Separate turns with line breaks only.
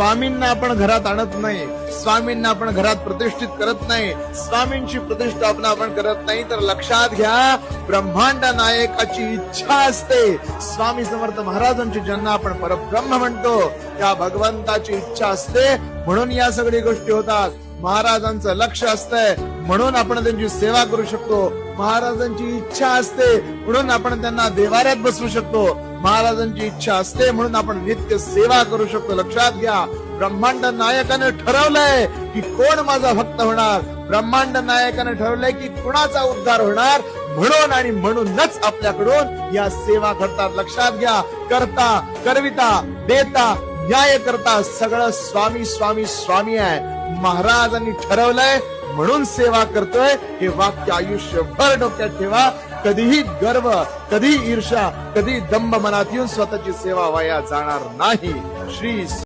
स्वामींना आपण घरात आणत नाही, स्वामींना आपण घरात प्रतिष्ठित करत नाही, स्वामींची प्रतिष्ठापना आपण करत नाही, तर लक्षात घ्या ब्रह्मांड नायकाची इच्छा असते. स्वामी समर्थ महाराजांची ज्यांना आपण परब्रह्म म्हणतो त्या भगवंताची इच्छा असते, म्हणून या सगळ्या गोष्टी होतात. महाराजांचं लक्ष असतंय म्हणून आपण त्यांची सेवा करू शकतो. महाराजांची इच्छा असते म्हणून आपण त्यांना देवाऱ्यात बसवू शकतो. महाराजांची इच्छा असते म्हणून आपण नित्य सेवा करू शकतो. लक्षात घ्या ब्रह्मांड नायकाने ठरवलंय की कोण माझा भक्त होणार. ब्रह्मांड नायकाने ठरवलंय की कुणाचा उद्धार होणार, म्हणून आणि म्हणूनच आपल्याकडून या सेवा करतात. लक्षात घ्या करता करविता देता न्याय करता सगळं स्वामी स्वामी स्वामी आहे. महाराजांनी ठरवलंय म्हणून सेवा करतोय, हे वाक्य आयुष्यभर डोक्यात ठेवा. कधीही गर्व, कधी ईर्ष्या, कधी दंभ मनात येऊन स्वतःची सेवा वाया जाणार नाही. श्री